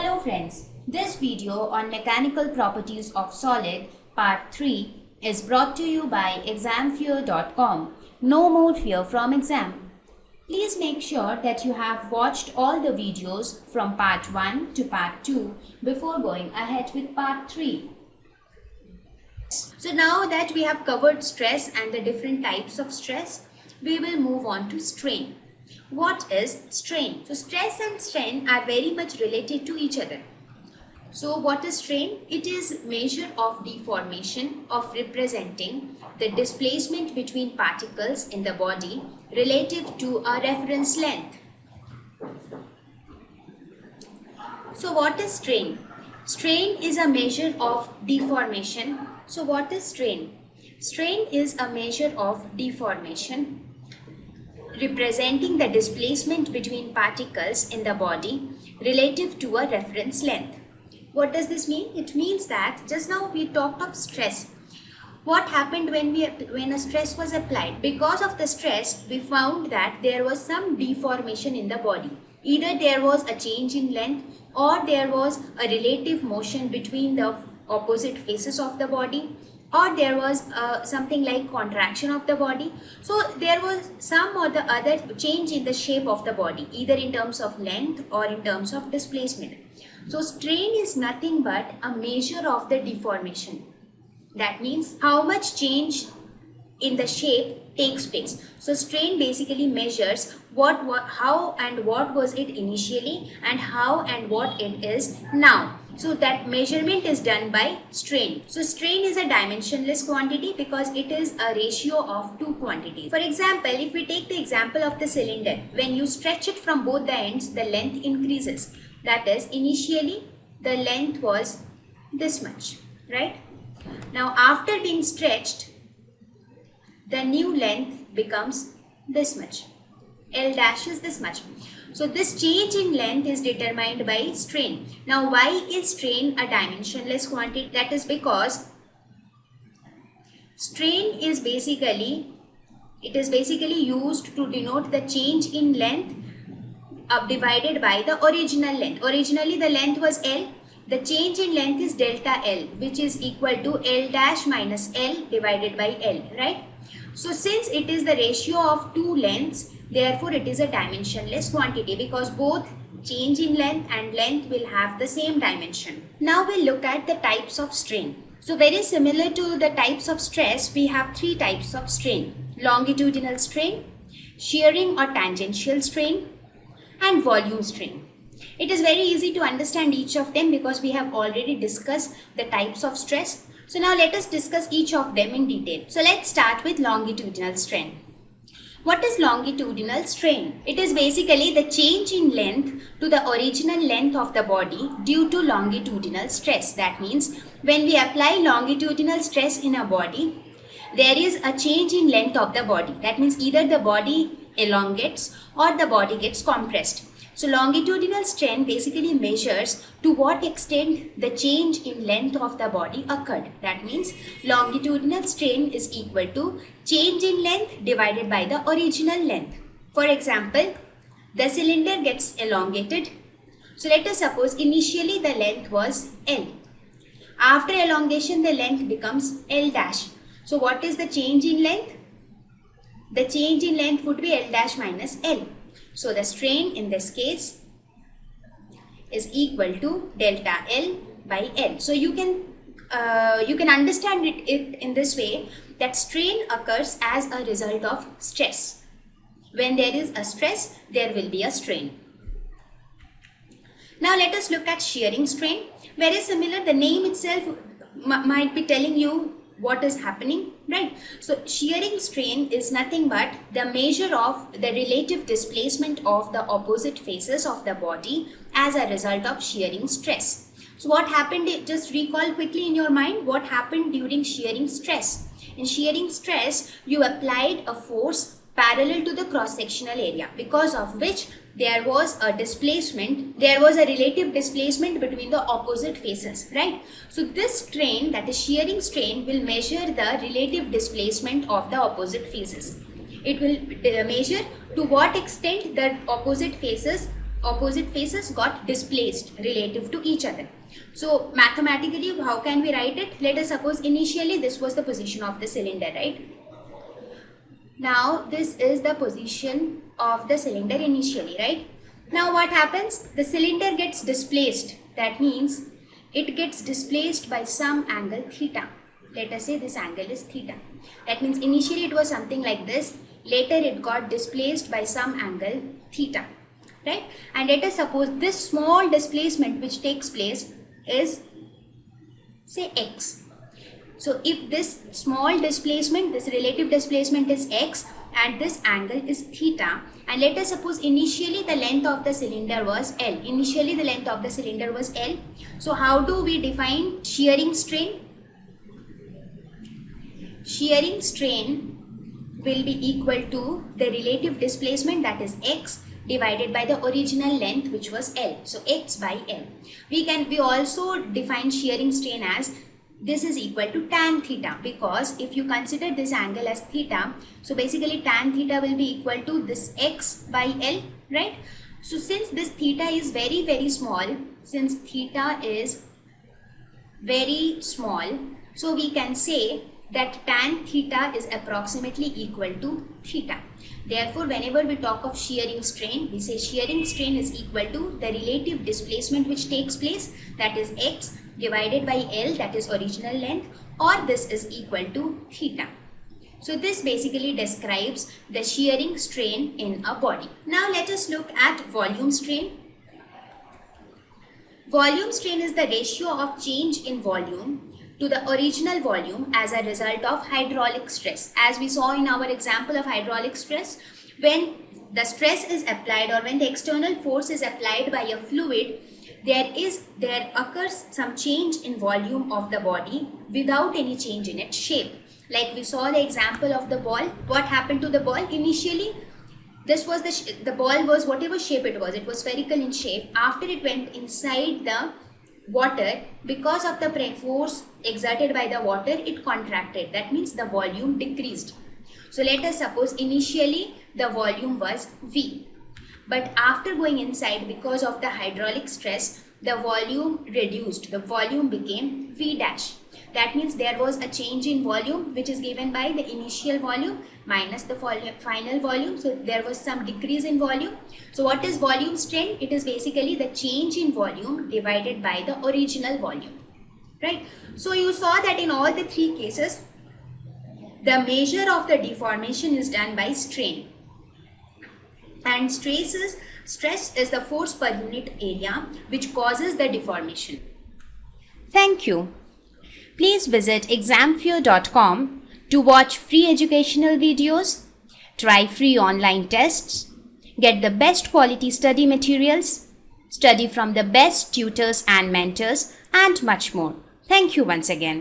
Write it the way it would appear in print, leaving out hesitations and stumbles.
Hello friends, this video on mechanical properties of solid part 3 is brought to you by examfear.com. No more fear from exam. Please make sure that you have watched all the videos from part 1 to part 2 before going ahead with part 3. So now that we have covered stress and the different types of stress, we will move on to strain. What is strain? So stress and strain are very much related to each other. So what is strain? It is measure of deformation of representing the displacement between particles in the body relative to a reference length. So what is strain? Strain is a measure of deformation. So what is strain? Strain is a measure of deformation representing the displacement between particles in the body relative to a reference length. What does this mean? It means that just now we talked of stress. What happened when a stress was applied? Because of the stress, we found that there was some deformation in the body. Either there was a change in length or there was a relative motion between the opposite faces of the body, or there was something like contraction of the body. So there was some or the other change in the shape of the body, either in terms of length or in terms of displacement. So strain is nothing but a measure of the deformation. That means how much change in the shape takes place. So strain basically measures how and what was it initially and how and what it is now. So that measurement is done by strain. So strain is a dimensionless quantity because it is a ratio of two quantities. For example, if we take the example of the cylinder, when you stretch it from both the ends, the length increases. That is, initially the length was this much, right? Now after being stretched, the new length becomes this much. L dash is this much. So this change in length is determined by strain. Now why is strain a dimensionless quantity? That is because strain is basically used to denote the change in length divided by the original length. Originally the length was L. The change in length is delta L, which is equal to L dash minus L divided by L, right? So since it is the ratio of two lengths, therefore it is a dimensionless quantity because both change in length and length will have the same dimension. Now we'll look at the types of strain. So very similar to the types of stress, we have three types of strain: longitudinal strain, shearing or tangential strain, and volume strain. It is very easy to understand each of them because we have already discussed the types of stress. So now let us discuss each of them in detail. So let's start with longitudinal strain. What is longitudinal strain? It is basically the change in length to the original length of the body due to longitudinal stress. That means when we apply longitudinal stress in a body, there is a change in length of the body. That means either the body elongates or the body gets compressed. So longitudinal strain basically measures to what extent the change in length of the body occurred. That means longitudinal strain is equal to change in length divided by the original length. For example, the cylinder gets elongated. So let us suppose initially the length was L. After elongation, the length becomes L dash. So what is the change in length? The change in length would be L dash minus L. So the strain in this case is equal to delta L by L. So you can understand it in this way, that strain occurs as a result of stress. When there is a stress, there will be a strain. Now let us look at shearing strain. Very similar, the name itself might be telling you what is happening, right? So shearing strain is nothing but the measure of the relative displacement of the opposite faces of the body as a result of shearing stress. So what happened, just recall quickly in your mind what happened during shearing stress. In shearing stress, you applied a force parallel to the cross-sectional area, because of which there was a relative displacement between the opposite faces, right? So this strain, that is shearing strain, will measure the relative displacement of the opposite faces. It will measure to what extent the opposite faces opposite faces got displaced relative to each other. So mathematically, how can we write it? Let us suppose initially this was the position of the cylinder, right? Now this is the position of the cylinder initially, right? Now what happens? The cylinder gets displaced. That means it gets displaced by some angle theta. Let us say this angle is theta. That means initially it was something like this. Later it got displaced by some angle theta, right? And let us suppose this small displacement which takes place is, say, x. So if this small displacement, this relative displacement is x and this angle is theta, and let us suppose initially the length of the cylinder was L. Initially the length of the cylinder was L. So how do we define shearing strain? Shearing strain will be equal to the relative displacement, that is x, divided by the original length which was L. So x by L. We also define shearing strain as this is equal to tan theta, because if you consider this angle as theta, so basically tan theta will be equal to this x by L, right? So since this theta is very, very small, so we can say that tan theta is approximately equal to theta. Therefore, whenever we talk of shearing strain, we say shearing strain is equal to the relative displacement which takes place, that is x, divided by L, that is original length, or this is equal to theta. So this basically describes the shearing strain in a body. Now let us look at volume strain. Volume strain is the ratio of change in volume to the original volume as a result of hydraulic stress. As we saw in our example of hydraulic stress, when the stress is applied or when the external force is applied by a fluid, there occurs some change in volume of the body without any change in its shape. Like we saw the example of the ball. What happened to the ball? Initially, this was the ball was whatever shape it was spherical in shape. After it went inside the water, because of the force exerted by the water, it contracted. That means the volume decreased. So let us suppose initially the volume was V. But after going inside, because of the hydraulic stress, the volume reduced. The volume became V dash. That means there was a change in volume which is given by the initial volume minus the final volume. So there was some decrease in volume. So what is volume strain? It is basically the change in volume divided by the original volume, right? So you saw that in all the three cases, the measure of the deformation is done by strain. And stress is the force per unit area which causes the deformation. Thank you. Please visit examfear.com to watch free educational videos, try free online tests, get the best quality study materials, study from the best tutors and mentors, and much more. Thank you once again.